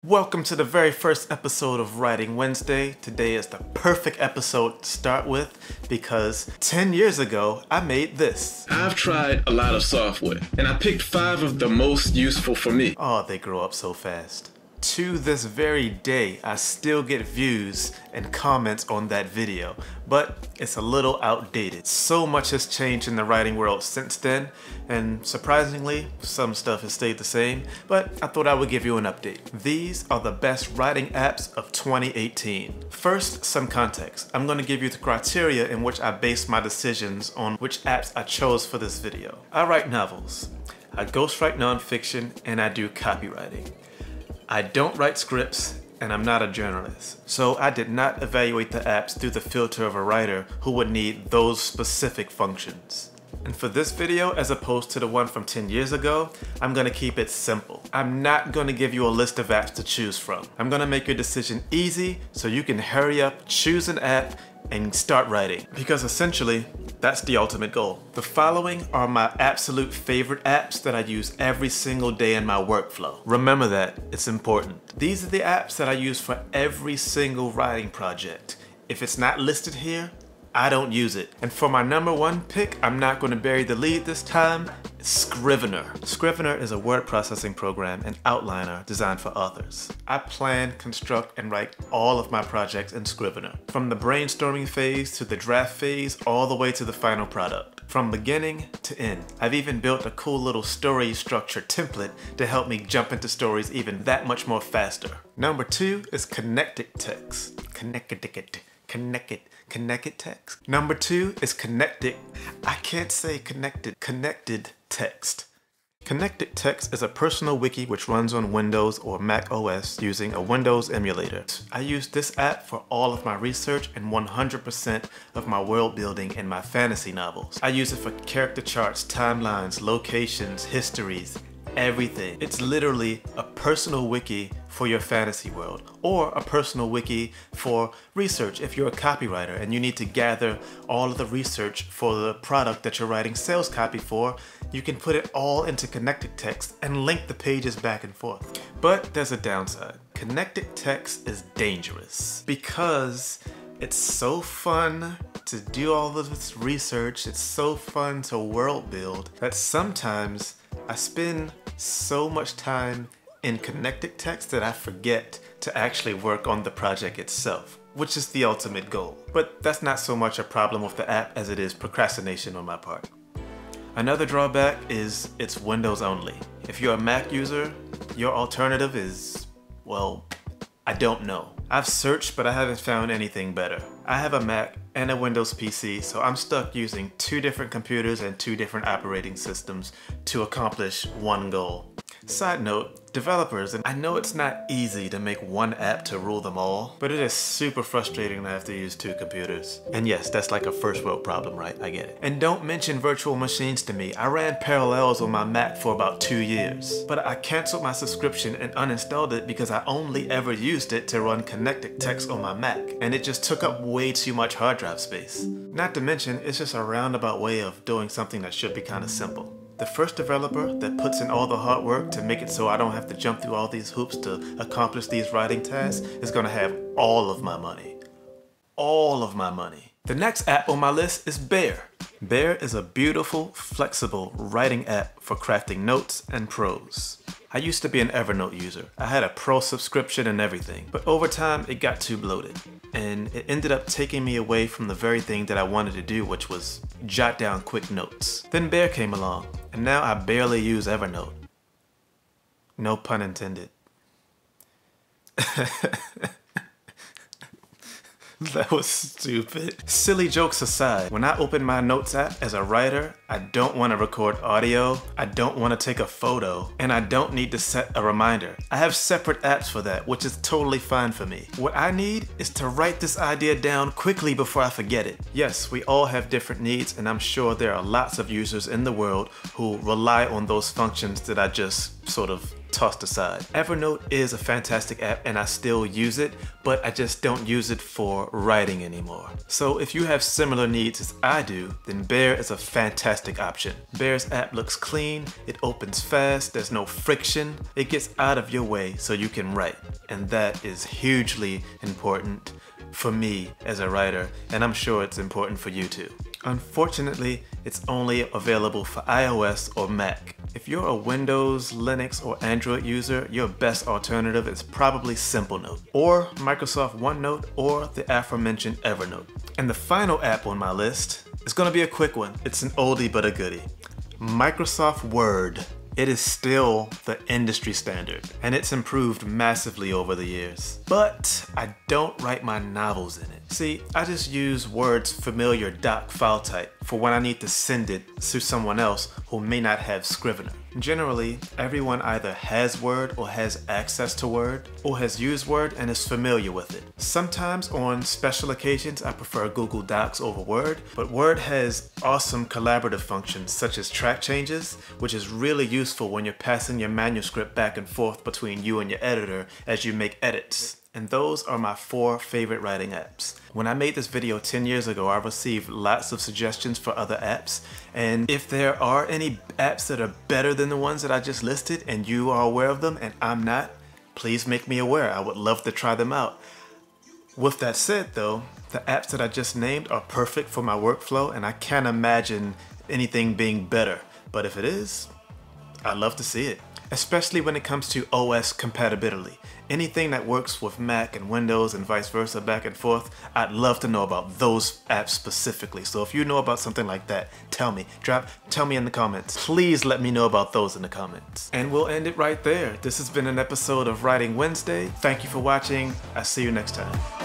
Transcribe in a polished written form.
Welcome to the very first episode of Writing Wednesday. Today is the perfect episode to start with because 10 years ago, I made this. I've tried a lot of software and I picked 5 of the most useful for me. Oh, they grow up so fast. To this very day, I still get views and comments on that video, but it's a little outdated. So much has changed in the writing world since then, and surprisingly, some stuff has stayed the same, but I thought I would give you an update. These are the best writing apps of 2018. First, some context. I'm going to give you the criteria in which I base my decisions on which apps I chose for this video. I write novels, I ghostwrite nonfiction, and I do copywriting. I don't write scripts, and I'm not a journalist, so I did not evaluate the apps through the filter of a writer who would need those specific functions. And for this video, as opposed to the one from 10 years ago, I'm gonna keep it simple. I'm not gonna give you a list of apps to choose from. I'm gonna make your decision easy so you can hurry up, choose an app, and start writing. Because essentially, that's the ultimate goal. The following are my absolute favorite apps that I use every single day in my workflow. Remember that, it's important. These are the apps that I use for every single writing project. If it's not listed here, I don't use it. And for my number one pick, I'm not going to bury the lead this time, it's Scrivener. Scrivener is a word processing program and outliner designed for authors. I plan, construct, and write all of my projects in Scrivener. From the brainstorming phase to the draft phase, all the way to the final product. From beginning to end. I've even built a cool little story structure template to help me jump into stories even that much more faster. Number 2 is connected text. Connected text. Number 2 is connected text. Connected text is a personal wiki which runs on Windows or Mac OS using a Windows emulator. I use this app for all of my research and 100% of my world building in my fantasy novels. I use it for character charts, timelines, locations, histories, everything. It's literally a personal wiki for your fantasy world, or a personal wiki for research if you're a copywriter and you need to gather all of the research for the product that you're writing sales copy for. You can put it all into connected text and link the pages back and forth. But there's a downside. Connected text is dangerous because it's so fun to do all of this research, it's so fun to world build, that sometimes I spend so much time in connected text that I forget to actually work on the project itself, which is the ultimate goal. But that's not so much a problem with the app as it is procrastination on my part. Another drawback is it's Windows only. If you're a Mac user, your alternative is, well, I don't know. I've searched, but I haven't found anything better. I have a Mac and a Windows PC, so I'm stuck using 2 different computers and 2 different operating systems to accomplish one goal. Side note, developers, and I know it's not easy to make one app to rule them all, but it is super frustrating to have to use 2 computers. And yes, that's like a first world problem, right? I get it. And don't mention virtual machines to me. I ran Parallels on my Mac for about 2 years, but I canceled my subscription and uninstalled it because I only ever used it to run connected text on my Mac, and it just took up way too much hard drive space. Not to mention, it's just a roundabout way of doing something that should be kind of simple. The first developer that puts in all the hard work to make it so I don't have to jump through all these hoops to accomplish these writing tasks is gonna have all of my money. All of my money. The next app on my list is Bear. Bear is a beautiful, flexible writing app for crafting notes and prose. I used to be an Evernote user. I had a pro subscription and everything, but over time it got too bloated. And it ended up taking me away from the very thing that I wanted to do, which was jot down quick notes. Then Bear came along, and now I barely use Evernote. No pun intended. That was stupid. Silly jokes aside, when I open my notes app as a writer, I don't want to record audio, I don't want to take a photo, and I don't need to set a reminder. I have separate apps for that, which is totally fine for me. What I need is to write this idea down quickly before I forget it. Yes, we all have different needs, and I'm sure there are lots of users in the world who rely on those functions that I just sort of tossed aside. Evernote is a fantastic app and I still use it, but I just don't use it for writing anymore. So if you have similar needs as I do, then Bear is a fantastic option. Bear's app looks clean, it opens fast, there's no friction, it gets out of your way so you can write. And that is hugely important for me as a writer, and I'm sure it's important for you too. Unfortunately, it's only available for iOS or Mac. If you're a Windows, Linux, or Android user, your best alternative is probably SimpleNote, or Microsoft OneNote, or the aforementioned Evernote. And the final app on my list is going to be a quick one. It's an oldie but a goodie. Microsoft Word. It is still the industry standard, and it's improved massively over the years. But I don't write my novels in it. See, I just use Word's familiar doc file type for when I need to send it to someone else who may not have Scrivener. Generally, everyone either has Word or has access to Word or has used Word and is familiar with it. Sometimes on special occasions, I prefer Google Docs over Word, but Word has awesome collaborative functions such as track changes, which is really useful when you're passing your manuscript back and forth between you and your editor as you make edits. And those are my 4 favorite writing apps. When I made this video 10 years ago, I received lots of suggestions for other apps. And if there are any apps that are better than the ones that I just listed and you are aware of them and I'm not, please make me aware. I would love to try them out. With that said though, the apps that I just named are perfect for my workflow and I can't imagine anything being better. But if it is, I'd love to see it. Especially when it comes to OS compatibility. Anything that works with Mac and Windows and vice versa back and forth, I'd love to know about those apps specifically. So if you know about something like that, tell me. Tell me in the comments. Please let me know about those in the comments. And we'll end it right there. This has been an episode of Writing Wednesday. Thank you for watching. I'll see you next time.